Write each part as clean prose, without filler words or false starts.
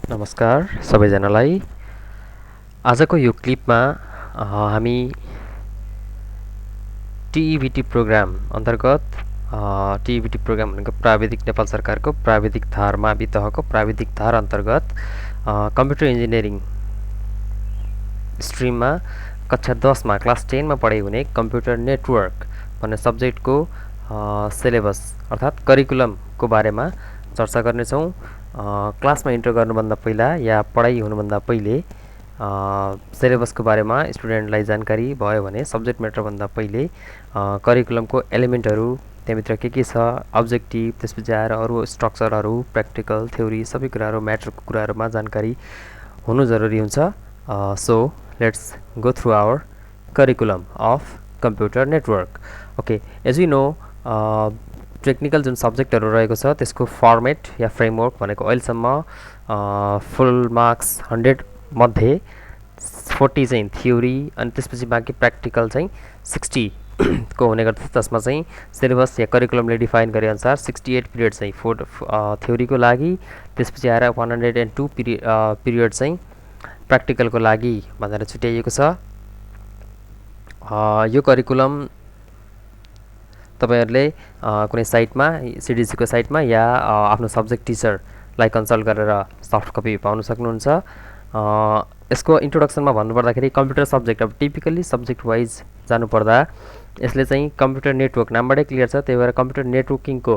नमस्कार सबैजनालाई। आजको यो क्लिपमा हामी टिइबिटी प्रोग्राम अन्तर्गत टिइबिटी प्रोग्राम भनेको प्राविधिक नेपाल सरकारको प्राविधिक धार मावि तहको प्राविधिक धार अन्तर्गत कम्प्युटर इन्जिनियरिङ स्ट्रिममा कक्षा 10 मा क्लास 10 मा पढाइ हुने कम्प्युटर नेटवर्क भन्ने सब्जेक्टको सिलेबस अर्थात् करिकुलमको बारेमा चर्चा गर्नेछौँ। क्लासमा इन्टर गर्नुभन्दा पहिला या पढाइ हुनुभन्दा पहिले सिलेबसको बारेमा स्टुडेन्टलाई जानकारी भयो भने सब्जेक्ट म्याटरभन्दा पहिले करिकुलमको एलिमेन्टहरू त्यहाँभित्र के छ, अब्जेक्टिभ, त्यसपछि आएर अरू स्ट्रक्चरहरू, प्र्याक्टिकल, थ्योरी सबै कुराहरू म्याटरको कुराहरूमा जानकारी हुनु जरुरी हुन्छ। So let's go through our curriculum of computer network. Okay, as you know technical जुन सब्जेक्टहरू रहेको छ त्यसको फर्मेट या फ्रेमवर्क भनेको अहिलेसम्म फुल मार्क्स 100 मध्ये 40 चाहिँ थ्योरी अनि त्यसपछि बाँकी प्र्याक्टिकल चाहिँ 60 को हुने गर्दछ। जसमा चाहिँ सिलेबस या करिकुलमले डिफाइन गरे अनुसार 68 पिरियड चाहिँ थ्योरीको लागि, त्यसपछि आएर 102 पिरियड चाहिँ प्र्याक्टिकलको लागि भनेर छुट्याइएको छ। यो करिकुलम तपाईहरुले कुनै साइटमा सिडिसीको साइटमा या आफ्नो सब्जेक्ट टिचरलाई कन्सल्ट गरेर सफ्ट कपी पाउन सक्नुहुन्छ। यसको इन्ट्रोडक्सनमा भन्नुपर्दाखेरि कम्प्युटर सब्जेक्ट अब टिपिकली सब्जेक्ट वाइज जानुपर्दा यसले चाहिँ कम्प्युटर नेटवर्क नामबाटै क्लियर छ, त्यही भएर कम्प्युटर नेटवर्किङको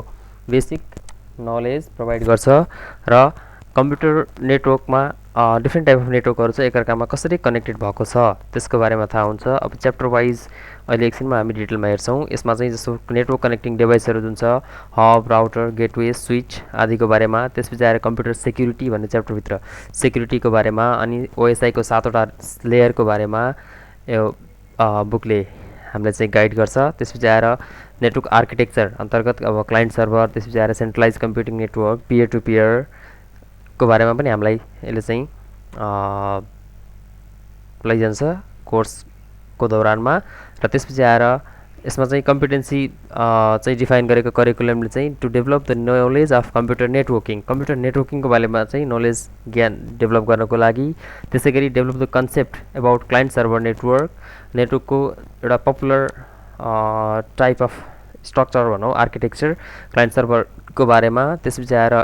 बेसिक नलेज प्रोभाइड गर्छ र कम्प्युटर नेटवर्कमा डिफ्रेन्ट टाइप अफ नेटवर्कहरू चाहिँ एकअर्कामा कसरी कनेक्टेड भएको छ त्यसको बारेमा थाहा हुन्छ। अब च्याप्टर वाइज अहिले एकछिनमा हामी डिटेलमा हेर्छौँ। यसमा चाहिँ जस्तो नेटवर्क कनेक्टिङ डिभाइसहरू जुन छ, हब, राउटर, गेटवे, स्विच आदिको बारेमा, त्यसपछि आएर कम्प्युटर सेक्युरिटी भन्ने च्याप्टरभित्र सेक्युरिटीको बारेमा अनि ओएसआईको 7वटा लेयरको बारेमा यो बुकले हामीलाई चाहिँ गाइड गर्छ। त्यसपछि आएर नेटवर्क आर्किटेक्चर अन्तर्गत अब क्लाइन्ट सर्भर, त्यसपछि आएर centralise computing network, peer to peer को बारेमा पनि हामीलाई यसले चाहिँ लैजान्छ कोर्सको दौरानमा। र त्यसपछि आएर यसमा चाहिँ कम्पिटेन्सी चाहिँ डिफाइन गरेको करिकुलमले चाहिँ to develop the knowledge of computer नेटवर्किङको बारेमा चाहिँ नलेज ज्ञान डेभलप गर्नको लागि, त्यसै गरी develop the concept about client server नेटवर्कको एउटा पपुलर टाइप अफ स्ट्रक्चर भनौँ आर्किटेक्चर क्लाइन्ट सर्भरको बारेमा, त्यसपछि आएर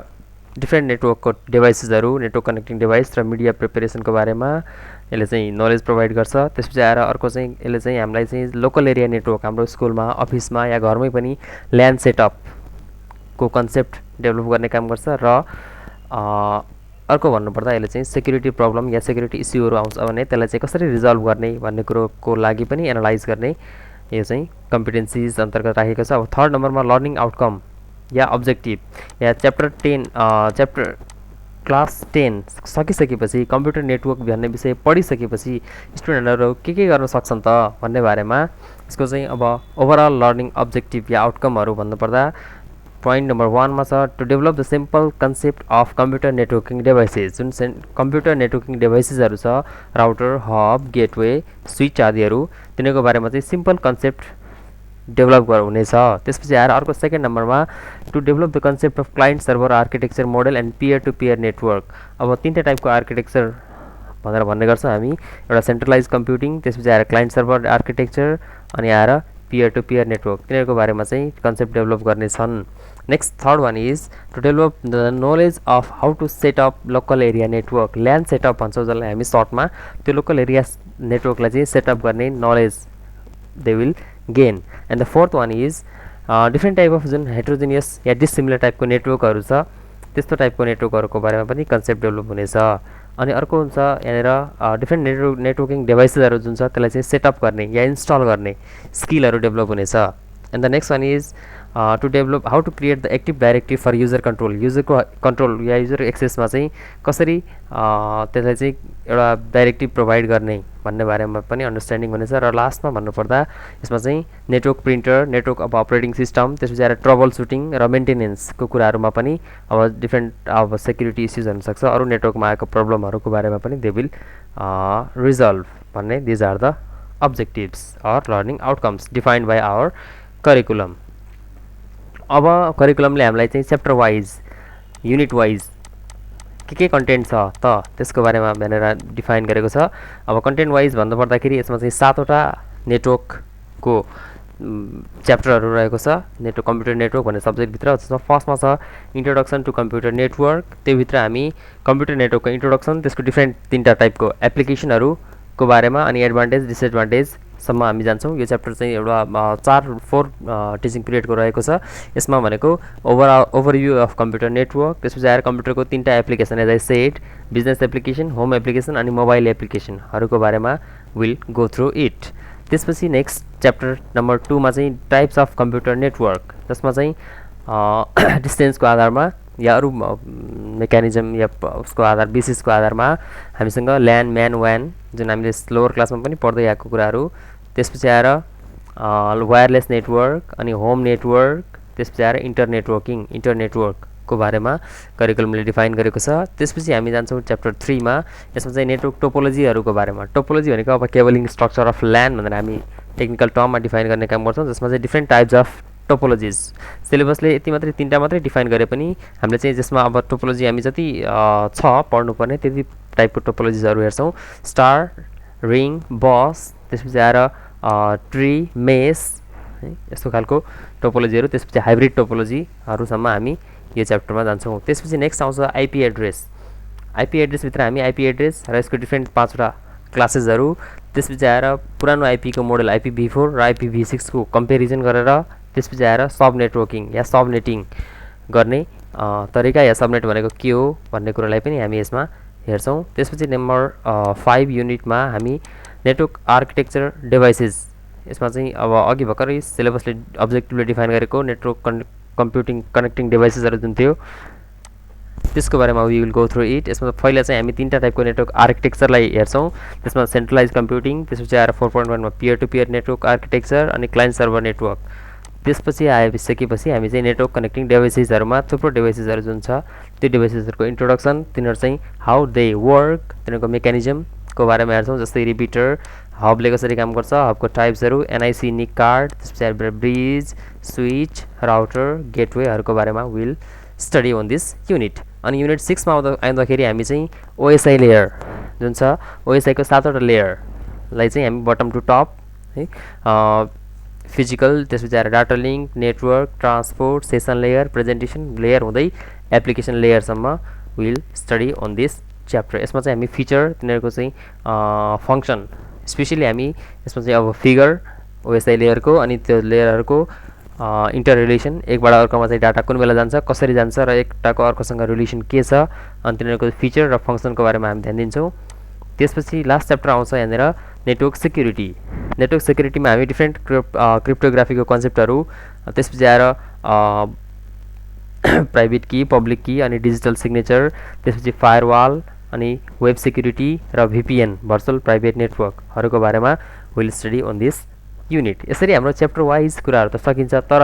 डिफ्रेन्ट नेटवर्कको डिभाइसेसहरू, नेटवर्क कनेक्टिङ डिभाइस र मिडिया प्रिपेरेसनको बारेमा यसले चाहिँ नलेज प्रोभाइड गर्छ। त्यसपछि आएर अर्को चाहिँ यसले चाहिँ हामीलाई चाहिँ लोकल एरिया नेटवर्क हाम्रो स्कुलमा, अफिसमा या घरमै पनि ल्यान्ड सेटअपको कन्सेप्ट डेभलप गर्ने काम गर्छ। र अर्को भन्नुपर्दा यसले चाहिँ सेक्युरिटी प्रब्लम या सेक्युरिटी इस्युहरू आउँछ भने त्यसलाई चाहिँ कसरी रिजल्भ गर्ने भन्ने कुरोको लागि पनि एनालाइज गर्ने यो चाहिँ कम्पिटेन्सिज अन्तर्गत राखेको छ। अब थर्ड नम्बरमा लर्निङ आउटकम या अब्जेक्टिभ या च्याप्टर क्लास 10 सकिसकेपछि कम्प्युटर नेटवर्क भन्ने विषय पढिसकेपछि स्टुडेन्टहरू के गर्न सक्छन् त भन्ने बारेमा यसको चाहिँ अब ओभरअल लर्निङ अब्जेक्टिभ या आउटकमहरू भन्नुपर्दा पोइन्ट नम्बर 1 मा छ to develop the simple concept of computer networking devices. जुन कम्प्युटर नेटवर्किङ डिभाइसेसहरू छ, राउटर, हब, गेटवे, स्विच आदिहरू, तिनीहरूको बारेमा चाहिँ सिम्पल कन्सेप्ट डेभलप हुनेछ। त्यसपछि आएर अर्को सेकेन्ड नम्बरमा to develop the concept of client server architecture model and peer to peer network. अब तीनवटा टाइपको आर्किटेक्चर भनेर भन्ने गर्छौँ हामी, एउटा सेन्ट्रलाइज कम्प्युटिङ, त्यसपछि आएर क्लाइन्ट सर्भर आर्किटेक्चर अनि आएर पियर टु पियर नेटवर्क, तिनीहरूको बारेमा चाहिँ कन्सेप्ट डेभलप गर्नेछन्। Next third one is to develop the knowledge of how to set up local area network, LAN setup भन्छौँ जसलाई हामी सर्टमा। त्यो लोकल एरिया नेटवर्कलाई चाहिँ सेटअप गर्ने knowledge they will gain. And the fourth one is different type of जुन heterogeneous या dissimilar टाइपको नेटवर्कहरू छ त्यस्तो टाइपको नेटवर्कहरूको बारेमा पनि कन्सेप्ट डेभलप हुनेछ। अनि अर्को हुन्छ यहाँनिर डिफ्रेन्ट नेटवर्किङ डिभाइसेसहरू जुन छ त्यसलाई चाहिँ सेटअप गर्ने या इन्स्टल गर्ने स्किलहरू डेभलप हुनेछ। And the next one is to develop how to create the active directive for user control, युजरको कन्ट्रोल या युजर एक्सेसमा चाहिँ कसरी त्यसलाई चाहिँ एउटा डाइरेक्टिभ प्रोभाइड गर्ने भन्ने बारेमा पनि अन्डरस्ट्यान्डिङ हुनेछ। र लास्टमा भन्नुपर्दा यसमा चाहिँ नेटवर्क प्रिन्टर, नेटवर्क अब अपरेटिङ सिस्टम, त्यसपछि आएर ट्रबल सुटिङ र मेन्टेनेन्सको कुराहरूमा पनि अब डिफ्रेन्ट अब सेक्युरिटी इस्युज हुनसक्छ, अरू नेटवर्कमा आएको प्रब्लमहरूको बारेमा पनि दे विल रिजल्भ भन्ने these are the objectives or learning outcomes defined by our curriculum. अब करिकुलमले हामीलाई चाहिँ च्याप्टर वाइज, युनिट वाइज के कन्टेन्ट छ त त्यसको बारेमा भनेर डिफाइन गरेको छ। अब कन्टेन्ट वाइज भन्नुपर्दाखेरि यसमा चाहिँ 7वटा नेटवर्कको च्याप्टरहरू रहेको छ। कम्प्युटर नेटवर्क भन्ने सब्जेक्टभित्र जसमा फर्स्टमा छ इन्ट्रोडक्सन टु कम्प्युटर नेटवर्क। त्योभित्र हामी कम्प्युटर नेटवर्कको इन्ट्रोडक्सन, त्यसको डिफ्रेन्ट 3टा टाइपको एप्लिकेसनहरूको बारेमा अनि एडभान्टेज डिसएडभान्टेजसम्म हामी जान्छौँ। यो च्याप्टर चाहिँ एउटा 4 टिचिङ पिरियडको रहेको छ। यसमा भनेको ओभरभ्यू अफ कम्प्युटर नेटवर्क, त्यसपछि आएर कम्प्युटरको 3टा application as I said, business application, home application अनि मोबाइल एप्लिकेसनहरूको बारेमा विल गो थ्रु इट। त्यसपछि नेक्स्ट च्याप्टर नम्बर 2 मा चाहिँ टाइप्स अफ कम्प्युटर नेटवर्क, जसमा चाहिँ डिस्टेन्सको आधारमा या अरू मेकानिजम या उसको आधार बेसिसको आधारमा हामीसँग ल्यान, म्यान, व्यान जुन हामीले लोवर क्लासमा पनि पढ्दै आएको कुराहरू, त्यसपछि आएर वायरलेस नेटवर्क अनि होम नेटवर्क, त्यसपछि आएर इन्टरनेटवर्कको बारेमा करिकुलमले डिफाइन गरेको छ। त्यसपछि हामी जान्छौँ च्याप्टर 3 मा। यसमा चाहिँ नेटवर्क टोपोलोजीहरूको बारेमा। टोपोलोजी भनेको अब केबलिङ स्ट्रक्चर अफ ल्यान भनेर हामी टेक्निकल टर्ममा डिफाइन गर्ने काम गर्छौँ, जसमा चाहिँ डिफ्रेन्ट टाइप्स अफ टोपोलोजिज। सिलेबसले यति मात्रै 3टा मात्रै डिफाइन गरे पनि हामीले चाहिँ जसमा अब टोपोलोजी हामी जति छ पढ्नुपर्ने त्यति टाइपको टोपोलोजिजहरू हेर्छौँ। स्टार, रिङ, बस, त्यसपछि आएर ट्री, मेस, है यस्तो खालको टोपोलोजीहरू, त्यसपछि हाइब्रिड टोपोलोजीहरूसम्म हामी यो च्याप्टरमा जान्छौँ। त्यसपछि नेक्स्ट आउँछ आइपी एड्रेस। आइपी एड्रेसभित्र हामी आइपी एड्रेस र यसको डिफ्रेन्ट 5वटा क्लासेसहरू, त्यसपछि आएर पुरानो आइपीको मोडल IPv4 र IPv6 को कम्पेरिजन गरेर, त्यसपछि आएर सब नेटवर्किङ या सबनेटिङ गर्ने तरिका या सबनेट भनेको के हो भन्ने कुरालाई पनि हामी यसमा हेर्छौँ। त्यसपछि नम्बर 5 युनिटमा हामी नेटवर्क आर्किटेक्चर डिभाइसेस, यसमा चाहिँ अब अघि भर्खरै सिलेबसले अब्जेक्टिभले डिफाइन गरेको नेटवर्क कम्प्युटिङ कनेक्टिङ डिभाइसेसहरू जुन थियो त्यसको बारेमा we will go through it. यसमा पहिला चाहिँ हामी 3टा टाइपको नेटवर्क आर्किटेक्चरलाई हेर्छौँ। त्यसमा सेन्ट्रलाइज कम्प्युटिङ, त्यसपछि आएर 4.1 मा peer to peer network architecture अनि क्लाइन्ट सर्भर नेटवर्क। त्यसपछि आइसकेपछि हामी चाहिँ नेटवर्क कनेक्टिङ डिभाइसेसहरूमा थुप्रो डिभाइसेसहरू जुन छ त्यो डिभाइसेसहरूको इन्ट्रोडक्सन, तिनीहरू चाहिँ हाउ दे वर्क, तिनीहरूको मेकानिजमको बारेमा हेर्छौँ। जस्तै रिपिटर, हबले कसरी काम गर्छ, हबको टाइप्सहरू, एनआइसी, निक कार्ड, त्यसपछि ब्रिज, स्विच, राउटर, गेटवेहरूको बारेमा will study on this unit. अनि युनिट 6 मा आउँदाखेरि हामी चाहिँ ओएसआई लेयर जुन छ, ओएसआईको 7वटा लेयरलाई चाहिँ हामी बटम टु टप है फिजिकल, त्यसपछि आएर data link, network, transport, session layer, presentation layer हुँदै एप्लिकेसन लेयरसम्म will study on this chapter. यसमा चाहिँ हामी फिचर, तिनीहरूको चाहिँ फङ्सन, स्पेसली हामी यसमा चाहिँ अब फिगर ओएसआई लेयरको अनि त्यो लेयरहरूको इन्टर रिलेसन, एकबाट अर्कोमा चाहिँ डाटा कुन बेला जान्छ, कसरी जान्छ र एकटाको अर्कोसँग रिलेसन के छ, अनि तिनीहरूको फिचर र फङ्सनको बारेमा हामी ध्यान दिन्छौँ। त्यसपछि लास्ट च्याप्टर आउँछ यहाँनिर नेटवर्क सेक्युरिटी। नेटवर्क सेक्युरिटीमा हामी डिफ्रेन्ट क्रिप्टोग्राफीको कन्सेप्टहरू, त्यसपछि आएर प्राइभेट की, पब्लिक की अनि डिजिटल सिग्नेचर, त्यसपछि फायरवाल अनि वेब सेक्युरिटी र VPN भर्चुअल प्राइभेट नेटवर्कहरूको बारेमा will study on this unit. यसरी हाम्रो च्याप्टर वाइज कुराहरू त सकिन्छ, तर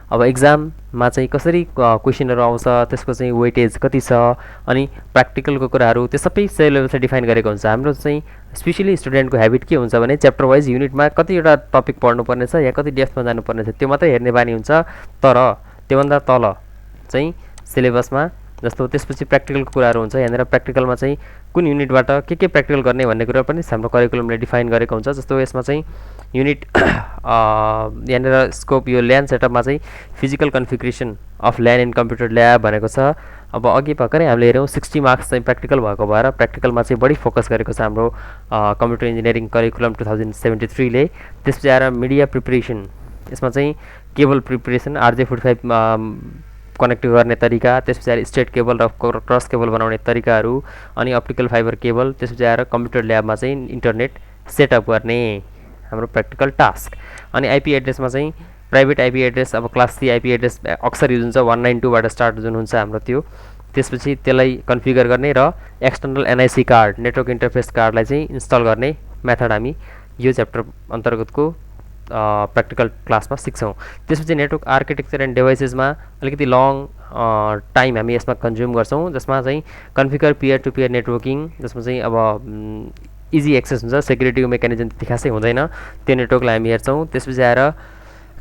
अब एक्जाममा चाहिँ कसरी क्वेसनहरू आउँछ, त्यसको चाहिँ वेटेज कति छ अनि प्र्याक्टिकलको कुराहरू त्यो सबै सिलेबसले डिफाइन गरेको हुन्छ। हाम्रो चाहिँ स्पेसली स्टुडेन्टको हेबिट के हुन्छ भने च्याप्टर वाइज युनिटमा कतिवटा टपिक पढ्नुपर्ने छ या कति डेप्थमा जानुपर्ने छ त्यो मात्रै हेर्ने बानी हुन्छ, तर त्योभन्दा तल चाहिँ सिलेबसमा जस्तो त्यसपछि प्र्याक्टिकलको कुराहरू हुन्छ। यहाँनिर प्र्याक्टिकलमा चाहिँ कुन युनिटबाट के प्र्याक्टिकल गर्ने भन्ने कुरा पनि हाम्रो करिकुलमले डिफाइन गरेको हुन्छ। जस्तो यसमा चाहिँ युनिट यहाँनिर स्कोप यो ल्यान सेटअपमा चाहिँ physical configuration of LAN in computer lab भनेको छ। अब अघि भर्खरै हामीले हेऱ्यौँ 60 मार्क्स चाहिँ प्र्याक्टिकल भएको भएर प्र्याक्टिकलमा चाहिँ बढी फोकस गरेको छ हाम्रो कम्प्युटर इन्जिनियरिङ करिकुलम 2073 ले। त्यसपछि आएर मिडिया प्रिपरेसन, यसमा चाहिँ केबल प्रिपरेसन, RJ45 कनेक्ट गर्ने तरिका, त्यसपछि आएर स्ट्रेट केबल र क्रस केबल बनाउने तरिकाहरू अनि अप्टिकल फाइबर केबल, त्यसपछि आएर कम्प्युटर ल्याबमा चाहिँ इन्टरनेट सेटअप गर्ने हाम्रो प्र्याक्टिकल टास्क। अनि आइपी एड्रेसमा चाहिँ प्राइभेट आइपी एड्रेस, अब क्लास C आइपी एड्रेस अक्सर युज हुन्छ 192बाट स्टार्ट जुन हुन्छ हाम्रो त्यो, त्यसपछि त्यसलाई कन्फिगर गर्ने र external NIC card, network interface कार्डलाई चाहिँ इन्स्टल गर्ने मेथड हामी यो च्याप्टर अन्तर्गतको प्र्याक्टिकल क्लासमा सिक्छौँ। त्यसपछि नेटवर्क आर्किटेक्चर एन्ड डिभाइसेसमा अलिकति लङ टाइम हामी यसमा कन्ज्युम गर्छौँ, जसमा चाहिँ configure peer to peer networking, जसमा चाहिँ अब इजी एक्सेस हुन्छ, सेक्युरिटीको मेकानिजम त्यति खासै हुँदैन, त्यो नेटवर्कलाई हामी हेर्छौँ। त्यसपछि आएर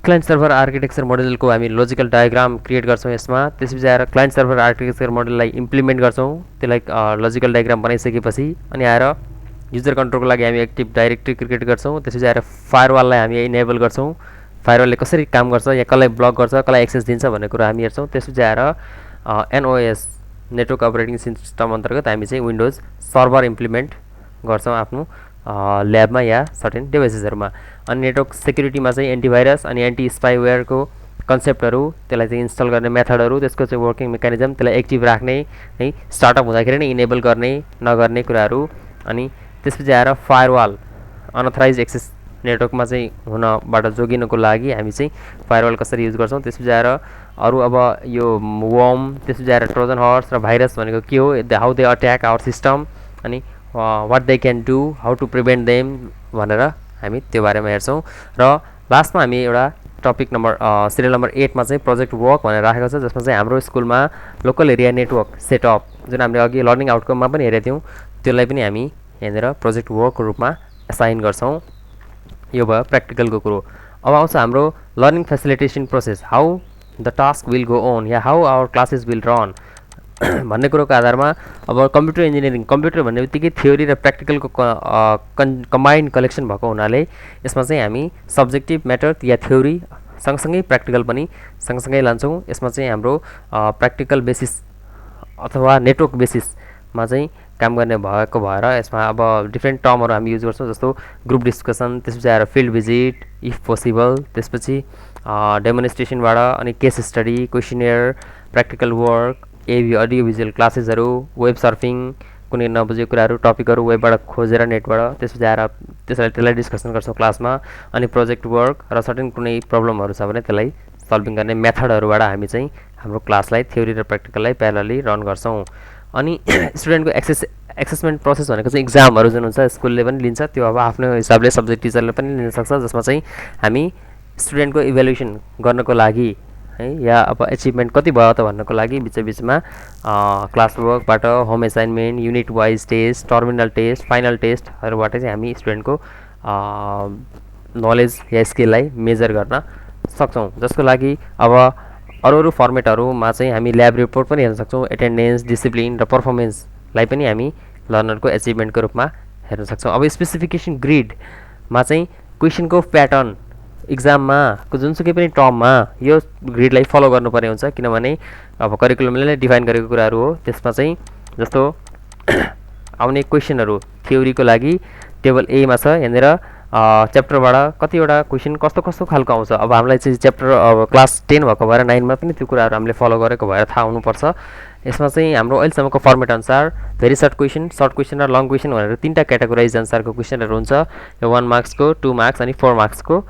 क्लाइन्ट सर्भर आर्किटेक्चर मोडलको हामी लोजिकल डायग्राम क्रिएट गर्छौँ यसमा। त्यसपछि आएर क्लाइन्ट सर्भर आर्किटेक्चर मोडललाई इम्प्लिमेन्ट गर्छौँ, त्यसलाई लोजिकल डायग्राम बनाइसकेपछि अनि आएर युजर कन्ट्रोलको लागि हामी एक्टिभ डाइरेक्टरी क्रिएट गर्छौँ। त्यसपछि आएर फायरवाललाई हामी इनेबल गर्छौँ, फायरवालले कसरी काम गर्छ, या कसलाई ब्लक गर्छ, कसलाई एक्सेस दिन्छ भन्ने कुरा हामी हेर्छौँ। त्यसपछि आएर एनओएस नेटवर्क अपरेटिङ सिस्टम अन्तर्गत हामी चाहिँ विन्डोज सर्भर इम्प्लिमेन्ट गर्छौँ आफ्नो ल्याबमा या सर्टेन डिभाइसेसहरूमा। अनि नेटवर्क सेक्युरिटीमा चाहिँ एन्टिभाइरस अनि एन्टी स्पाइवेयरको कन्सेप्टहरू, त्यसलाई चाहिँ इन्स्टल गर्ने मेथडहरू, त्यसको चाहिँ वर्किङ मेकानिजम, त्यसलाई एक्टिभ राख्ने है, स्टार्टअप हुँदाखेरि नै इनेबल गर्ने नगर्ने कुराहरू। अनि त्यसपछि आएर फायरवाल अनअथराइज एक्सेस नेटवर्कमा चाहिँ हुनबाट जोगिनको लागि हामी चाहिँ फायरवाल कसरी युज गर्छौँ। त्यसपछि आएर अरू अब यो वर्म, त्यसपछि आएर ट्रोजन हर्स र भाइरस भनेको के हो, how they attack our system, अनि what they can do, how to prevent them भनेर हामी त्यो बारेमा हेर्छौँ। र लास्टमा हामी एउटा टपिक नम्बर सिरियल नम्बर 8 मा चाहिँ प्रोजेक्ट वर्क भनेर राखेको छ, जसमा चाहिँ हाम्रो स्कुलमा लोकल एरिया नेटवर्क सेटअप जुन हामीले अघि लर्निङ आउटकममा पनि हेरेको थियौँ, त्यसलाई पनि हामी यहाँनिर प्रोजेक्ट वर्कको रूपमा एसाइन गर्छौँ। यो भयो प्र्याक्टिकलको कुरो। अब आउँछ हाम्रो learning facilitation process, how the task will go on या how our classes will run भन्ने कुरोको आधारमा अब कम्प्युटर इन्जिनियरिङ, कम्प्युटर भन्ने बित्तिकै थ्योरी र प्र्याक्टिकलको कम्बाइन्ड कलेक्सन भएको हुनाले यसमा चाहिँ हामी सब्जेक्टिभ म्याटर या थ्योरी सँगसँगै प्र्याक्टिकल पनि सँगसँगै लान्छौँ। यसमा चाहिँ हाम्रो प्र्याक्टिकल बेसिस अथवा नेटवर्क बेसिसमा चाहिँ काम गर्ने भएको भएर यसमा अब डिफ्रेन्ट टर्महरू हामी युज गर्छौँ, जस्तो ग्रुप डिस्कसन, त्यसपछि आएर फिल्ड भिजिट इफ पोसिबल, त्यसपछि डेमोन्स्ट्रेसनबाट अनि case study, questionnaire, practical work, audio visual क्लासेसहरू, वेब सर्फिङ, कुनै नबुझेको कुराहरू टपिकहरू वेबबाट खोजेर नेटबाट, त्यसपछि आएर त्यसलाई डिस्कसन गर्छौँ क्लासमा। अनि प्रोजेक्ट वर्क र सर्टेन कुनै प्रब्लमहरू छ भने त्यसलाई सल्भिङ गर्ने मेथडहरूबाट हामी चाहिँ हाम्रो क्लासलाई थ्योरी र प्र्याक्टिकललाई प्यारलली रन गर्छौँ। अनि स्टुडेन्टको एसेसमेन्ट प्रोसेस भनेको चाहिँ इक्जामहरू जुन हुन्छ स्कुलले पनि लिन्छ, त्यो अब आफ्नो हिसाबले सब्जेक्ट टिचरले पनि लिन सक्छ, जसमा चाहिँ हामी स्टुडेन्टको इभ्यालुएसन गर्नको लागि है या अब एचिभमेन्ट कति भयो त भन्नको लागि बिचबिचमा क्लास वर्कबाट, home assignment, unit wise test, terminal test, final टेस्टहरूबाट चाहिँ हामी स्टुडेन्टको नलेज या स्किललाई मेजर गर्न सक्छौँ। जसको लागि अब अरू फर्मेटहरूमा चाहिँ हामी ल्याब रिपोर्ट पनि हेर्न सक्छौँ, एटेन्डेन्स, डिसिप्लिन र पर्फर्मेन्सलाई पनि हामी लर्नरको एचिभमेन्टको रूपमा हेर्न सक्छौँ। अब स्पेसिफिकेसन ग्रिडमा चाहिँ क्वेसनको प्याटर्न इक्जाममा जुनसुकै पनि टर्ममा यो ग्रिडलाई फलो गर्नुपर्ने हुन्छ, किनभने अब करिकुलमले नै डिफाइन गरेको कुराहरू हो। त्यसमा चाहिँ जस्तो आउने क्वेसनहरू थ्योरीको लागि टेबल एमा छ, यहाँनिर च्याप्टरबाट कतिवटा क्वेसन कस्तो कस्तो खालको आउँछ। अब हामीलाई चाहिँ च्याप्टर अब क्लास 10 भएको भएर 9 मा पनि त्यो कुराहरू हामीले फलो गरेको भएर थाहा हुनुपर्छ। यसमा चाहिँ हाम्रो अहिलेसम्मको फर्मेट अनुसार भेरी सर्ट क्वेसन र लङ क्वेसन भनेर 3टा क्याटेगोराइज अनुसारको क्वेसनहरू हुन्छ, यो 1 मार्क्सको, 2 मार्क्स अनि 4 मार्क्सको।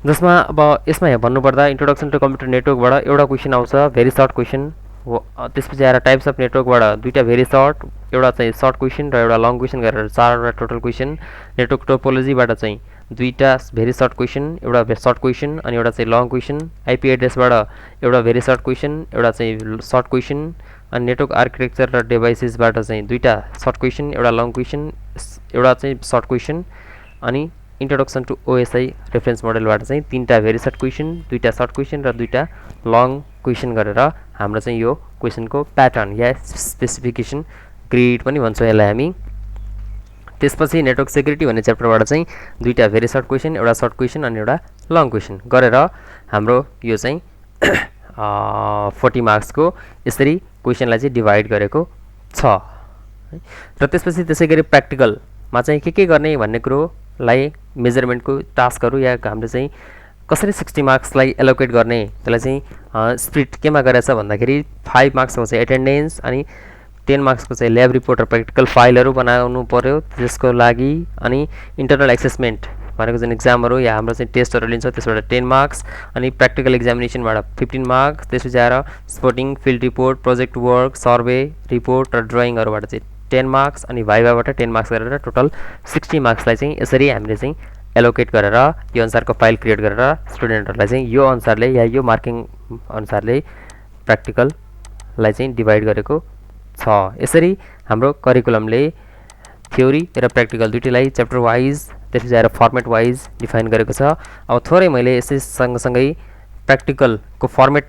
जसमा अब यसमा भन्नुपर्दा इन्ट्रोडक्सन टु कम्प्युटर नेटवर्कबाट एउटा क्वेसन आउँछ, भेरी सर्ट क्वेसन। त्यसपछि आएर टाइप्स अफ नेटवर्कबाट 2टा भेरी सर्ट, एउटा चाहिँ सर्ट क्वेसन र एउटा लङ क्वेसन गरेर 4वटा टोटल क्वेसन। नेटवर्क टोपोलोजीबाट चाहिँ 2टा भेरी सर्ट क्वेसन, एउटा सर्ट क्वेसन अनि एउटा चाहिँ लङ क्वेसन। आइपी एड्रेसबाट एउटा भेरी सर्ट क्वेसन, एउटा चाहिँ सर्ट क्वेसन। अनि नेटवर्क आर्किटेक्चर र डिभाइसेसबाट चाहिँ 2टा सर्ट क्वेसन, एउटा लङ क्वेसन, एउटा चाहिँ सर्ट क्वेसन। अनि इन्ट्रोडक्सन टु ओएसआई रेफरेन्स मोडलबाट चाहिँ 3टा भेरी सर्ट क्वेसन, 2टा सर्ट क्वेसन र 2टा लङ क्वेसन गरेर हाम्रो चाहिँ यो क्वेसनको प्याटर्न या स्पेसिफिकेसन ग्रिड पनि भन्छौँ यसलाई हामी। त्यसपछि नेटवर्क सेक्युरिटी भन्ने च्याप्टरबाट चाहिँ 2टा भेरी सर्ट क्वेसन, एउटा सर्ट क्वेसन अनि एउटा लङ क्वेसन गरेर हाम्रो यो चाहिँ 40 मार्क्सको यसरी क्वेसनलाई चाहिँ डिभाइड गरेको छ। र त्यसपछि त्यसै गरी प्र्याक्टिकलमा चाहिँ के गर्ने भन्ने कुरोलाई मेजरमेन्टको टास्कहरू या हामीले चाहिँ कसरी 60 मार्क्सलाई एलोकेट गर्ने, त्यसलाई चाहिँ स्प्लिट केमा गरेछ भन्दाखेरि 5 मार्क्सको चाहिँ एटेन्डेन्स अनि 10 मार्क्सको चाहिँ ल्याब रिपोर्ट र प्र्याक्टिकल फाइलहरू बनाउनु पर्यो त्यसको लागि। अनि इन्टरनल एसेसमेन्ट भनेको जुन इक्जामहरू या हाम्रो चाहिँ टेस्टहरू लिन्छ त्यसबाट 10 मार्क्स अनि प्र्याक्टिकल एक्जामिनेसनबाट 15 मार्क्स। त्यसपछि आएर sporting, field report, project work, survey report र ड्रइङहरूबाट चाहिँ 10 मार्क्स अनि भाइभाबाट 10 मार्क्स गरेर टोटल 60 मार्क्सलाई चाहिँ यसरी हामीले चाहिँ एलोकेट गरेर यो अनुसारको फाइल क्रिएट गरेर स्टुडेन्टहरूलाई चाहिँ यो अनुसारले या यो मार्किङ अनुसारले प्र्याक्टिकललाई चाहिँ डिभाइड गरेको छ। यसरी हाम्रो करिकुलमले थ्योरी र प्र्याक्टिकल दुइटैलाई च्याप्टर वाइज त्यसपछि आएर फर्मेट वाइज डिफाइन गरेको छ। अब थोरै मैले यसै सँगसँगै प्र्याक्टिकलको फर्मेट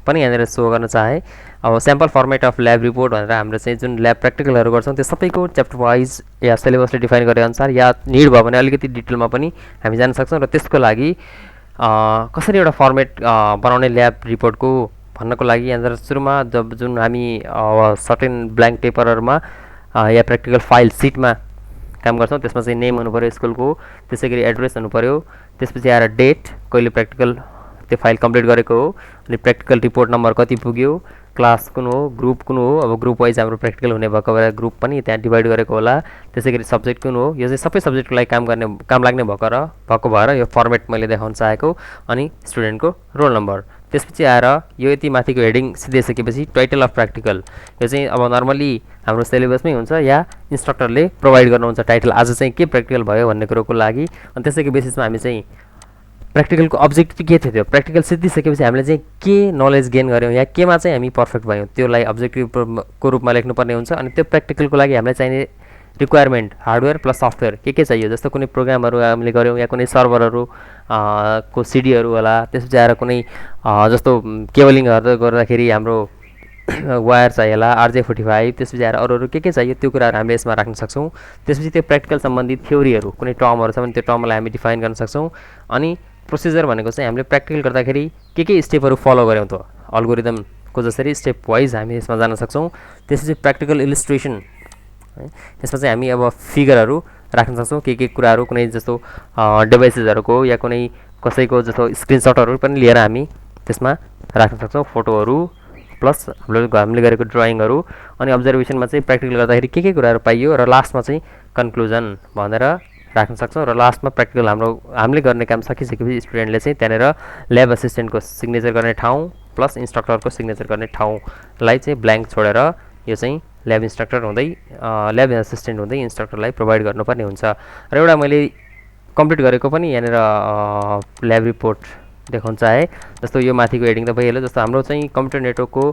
पनि यहाँनिर सो गर्न चाहेँ। अब sample format of lab report भनेर हाम्रो चाहिँ जुन ल्याब प्र्याक्टिकलहरू गर्छौँ त्यो सबैको च्याप्टर वाइज या सिलेबसले डिफाइन गरे अनुसार या निड भयो भने अलिकति डिटेलमा पनि हामी जान सक्छौँ। र त्यसको लागि कसरी एउटा फर्मेट बनाउने ल्याब रिपोर्टको भन्नको लागि यहाँनिर सुरुमा जुन हामी सर्टेन ब्ल्याङ्क पेपरहरूमा या प्र्याक्टिकल फाइल सिटमा काम गर्छौँ त्यसमा चाहिँ नेम हुनु पऱ्यो स्कुलको, त्यसै गरी एड्रेस हुनु पऱ्यो, त्यसपछि आएर डेट कहिले प्र्याक्टिकल त्यो फाइल कम्प्लिट गरेको हो, अनि प्र्याक्टिकल रिपोर्ट नम्बर कति पुग्यो, क्लास कुन हो, ग्रुप कुन हो। अब ग्रुप वाइज हाम्रो प्र्याक्टिकल हुने भएको भएर ग्रुप पनि त्यहाँ डिभाइड गरेको होला। त्यसै गरी सब्जेक्ट कुन हो, यो चाहिँ सबै सब्जेक्टको लागि काम लाग्ने भएको भएर यो फर्मेट मैले देखाउन चाहेको। अनि स्टुडेन्टको रोल नम्बर, त्यसपछि आएर यो यति माथिको हेडिङ सिधाइसकेपछि टाइटल अफ प्र्याक्टिकल, यो चाहिँ अब नर्मली हाम्रो सिलेबसमै हुन्छ या इन्स्ट्रक्टरले प्रोभाइड गर्नुहुन्छ टाइटल आज चाहिँ के प्र्याक्टिकल भयो भन्ने कुरोको लागि। अनि त्यसैको बेसिसमा हामी चाहिँ प्र्याक्टिकलको अब्जेक्टिभ के थियो, त्यो प्र्याक्टिकल सिद्धिसकेपछि हामीले चाहिँ के नलेज गेन गऱ्यौँ या केमा चाहिँ हामी पर्फेक्ट भयौँ त्यसलाई अब्जेक्टिभको रूपमा लेख्नुपर्ने हुन्छ। अनि त्यो प्र्याक्टिकलको लागि हामीलाई चाहिने रिक्वायरमेन्ट हार्डवेयर प्लस सफ्टवेयर के चाहियो, जस्तो कुनै प्रोग्रामहरू हामीले गऱ्यौँ या कुनै सर्भरहरू को सिडीहरू होला, त्यसपछि आएर कुनै जस्तो केबलिङहरू गर्दाखेरि हाम्रो वायर चाहियो होला, RJ45, त्यसपछि आएर अरू के चाहियो त्यो कुराहरू हामीले यसमा राख्न सक्छौँ। त्यसपछि त्यो प्र्याक्टिकल सम्बन्धित थ्योरीहरू कुनै टर्महरू छ भने त्यो टर्मलाई हामी डिफाइन गर्न सक्छौँ। अनि प्रोसिजर भनेको चाहिँ हामीले प्र्याक्टिकल गर्दाखेरि के स्टेपहरू फलो गऱ्यौँ त अल्गोरिदमको जसरी स्टेप वाइज हामी यसमा जान सक्छौँ। त्यसपछि प्र्याक्टिकल इलिस्ट्रेसन है, यसमा चाहिँ हामी अब फिगरहरू राख्न सक्छौँ के कुराहरू, कुनै जस्तो डिभाइसेसहरूको या कुनै कसैको जस्तो स्क्रिनसटहरू पनि लिएर हामी त्यसमा राख्न सक्छौँ, फोटोहरू प्लस हामीले गरेको ड्रइङहरू। अनि अब्जर्भेसनमा चाहिँ प्र्याक्टिकल गर्दाखेरि के कुराहरू पाइयो र लास्टमा चाहिँ कन्क्लुजन भनेर राख्न सक्छौँ। र लास्टमा प्र्याक्टिकल हामीले गर्ने काम सकिसकेपछि स्टुडेन्टले चाहिँ त्यहाँनिर ल्याब असिस्टेन्टको सिग्नेचर गर्ने ठाउँ प्लस इन्स्ट्रक्टरको सिग्नेचर गर्ने ठाउँलाई चाहिँ ब्ल्याङ्क छोडेर यो चाहिँ ल्याब इन्स्ट्रक्टर हुँदै ल्याब असिस्टेन्ट हुँदै इन्स्ट्रक्टरलाई प्रोभाइड गर्नुपर्ने हुन्छ। र एउटा मैले कम्प्लिट गरेको पनि यहाँनिर ल्याब रिपोर्ट देखाउन चाहेँ। जस्तो यो माथिको हेडिङ त भइहाल्यो। जस्तो हाम्रो चाहिँ कम्प्युटर नेटवर्कको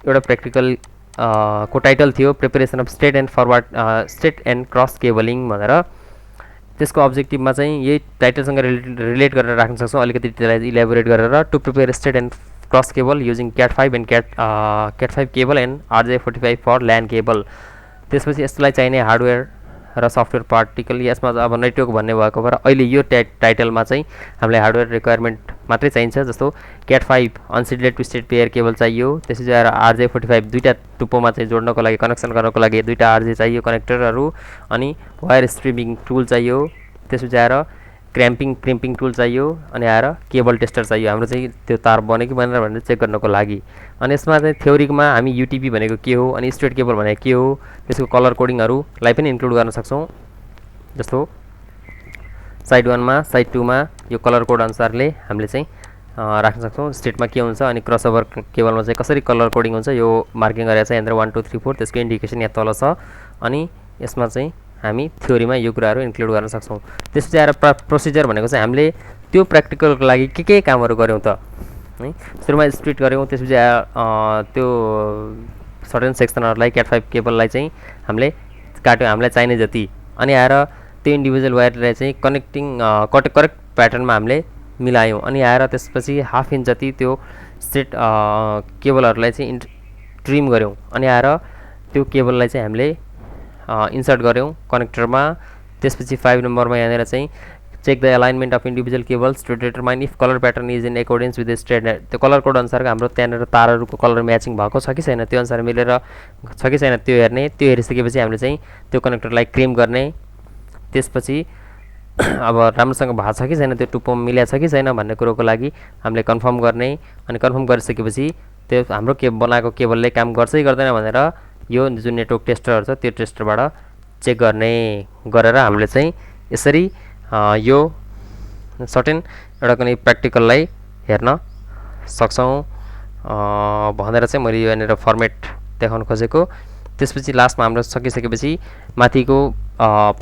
एउटा प्र्याक्टिकल को टाइटल थियो preparation of straight and cross cabling भनेर। त्यसको अब्जेक्टिभमा चाहिँ यही टाइटलसँग रिलेट गरेर राख्न सक्छौँ, अलिकति त्यसलाई इलेबोरेट गरेर to prepare straight and cross cable using CAT5 and CAT5 cable and RJ45 for LAN cable. त्यसपछि यसलाई चाहिने हार्डवेयर र सफ्टवेयर पार्टिकल, यसमा अब नेटवर्क भन्ने भएको भएर अहिले यो टाइटलमा चाहिँ हामीलाई हार्डवेयर रिक्वायरमेन्ट मात्रै चाहिन्छ। जस्तो CAT5 अनसिडेड ट्विस्टेड पेयर केबल चाहियो, त्यसपछि आएर RJ45 दुईवटा टुप्पोमा चाहिँ जोड्नको लागि कनेक्सन गर्नको लागि दुईवटा RJ चाहियो कनेक्टरहरू, अनि वायर स्ट्रिमिङ टुल चाहियो, त्यसपछि आएर क्रिम्पिङ टुल चाहियो, अनि आएर केबल टेस्टर चाहियो हाम्रो चाहिँ त्यो तार बन्यो कि बनेर भनेर चेक गर्नको लागि। अनि यसमा चाहिँ थ्योरीमा हामी UTP भनेको के हो, अनि स्ट्रेट केबल भनेको के हो, त्यसको कलर कोडिङहरूलाई पनि इन्क्लुड गर्न सक्छौँ। जस्तो साइड 1मा साइड 2मा यो कलर कोड अनुसारले हामीले चाहिँ राख्न सक्छौँ स्टेटमा के हुन्छ। अनि क्रसओभर केबलमा चाहिँ कसरी कलर कोडिङ हुन्छ यो मार्किङ गरेर चाहिँ यहाँनिर 1 2 3 4 त्यसको इन्डिकेसन यहाँ तल छ। अनि यसमा चाहिँ हामी थ्योरीमा यो कुराहरू इन्क्लुड गर्न सक्छौँ। त्यसपछि आएर प्रोसिजर भनेको चाहिँ हामीले त्यो प्र्याक्टिकलको लागि के कामहरू गऱ्यौँ त है। सुरुमा स्प्लिट गऱ्यौँ, त्यसपछि त्यो सर्टेन सेक्सनहरूलाई CAT5 केबललाई चाहिँ हामीले काट्यौँ हामीलाई चाहिने जति, अनि आएर त्यो इन्डिभिजुअल वायरलाई चाहिँ करेक्ट प्याटर्नमा हामीले मिलायौँ। अनि आएर त्यसपछि हाफ इन्च जति त्यो स्ट्रेट केबलहरूलाई चाहिँ ट्रिम गऱ्यौँ। अनि आएर त्यो केबललाई चाहिँ हामीले इन्सर्ट गऱ्यौँ कनेक्टरमा। त्यसपछि 5 नम्बरमा यहाँनिर चाहिँ check the alignment of individual cables to determine if colour pattern is in accordance with straight. त्यो कलर कोड अनुसारको हाम्रो त्यहाँनिर तारहरूको कलर म्याचिङ भएको छ कि छैन, त्यो अनुसार मिलेर छ कि छैन त्यो हेर्ने। त्यो हेरिसकेपछि हामीले चाहिँ त्यो कनेक्टरलाई क्रिम गर्ने। त्यसपछि अब राम्रोसँग भएको छ कि छैन, त्यो टुप्पोमा मिलाएको छ कि छैन भन्ने कुरोको लागि हामीले कन्फर्म गर्ने। अनि कन्फर्म गरिसकेपछि त्यो हाम्रो बनाएको केबलले काम गर्छ कि गर्दैन भनेर यो जुन नेटवर्क टेस्टरहरू छ त्यो टेस्टरबाट चेक गरेर हामीले चाहिँ यसरी यो सर्टेन एउटा कुनै प्र्याक्टिकललाई हेर्न सक्छौँ भनेर चाहिँ मैले यो यहाँनिर फर्मेट देखाउन खोजेको। त्यसपछि लास्टमा हाम्रो सकिसकेपछि माथिको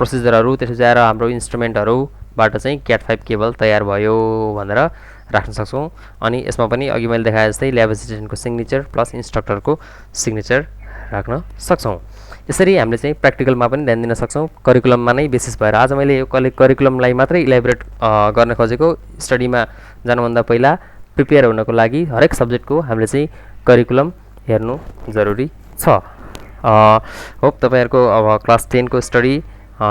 प्रोसिजरहरू, त्यसपछि आएर हाम्रो इन्स्ट्रुमेन्टहरूबाट चाहिँ CAT5 केबल तयार भयो भनेर राख्न सक्छौँ। अनि यसमा पनि अघि मैले देखाए जस्तै ल्याब असिस्टेन्टको सिग्नेचर प्लस इन्स्ट्रक्टरको सिग्नेचर राख्न सक्छौँ। यसरी हामीले चाहिँ प्र्याक्टिकलमा पनि ध्यान दिन सक्छौँ, करिकुलममा नै बेसिस भएर। आज मैले यो करिकुलमलाई मात्रै इलाबोरेट गर्न खोजेको। स्टडीमा जानुभन्दा पहिला प्रिपेयर हुनको लागि हरेक सब्जेक्टको हामीले चाहिँ करिकुलम हेर्नु जरुरी छ। होप तपाईँहरूको अब क्लास 10 को स्टडी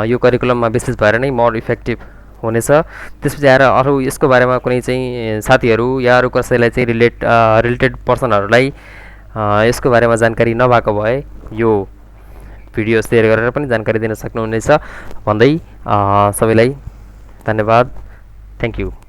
यो करिकुलममा बेसिस भएर नै मोर इफेक्टिभ हुनेछ। त्यसपछि आएर अरू यसको बारेमा कुनै चाहिँ साथीहरू या अरू कसैलाई चाहिँ रिलेटेड पर्सनहरूलाई यसको बारेमा जानकारी नभएको भए यो भिडियो सेयर गरेर पनि जानकारी दिन सक्नुहुनेछ भन्दै सबैलाई धन्यवाद। Thank you.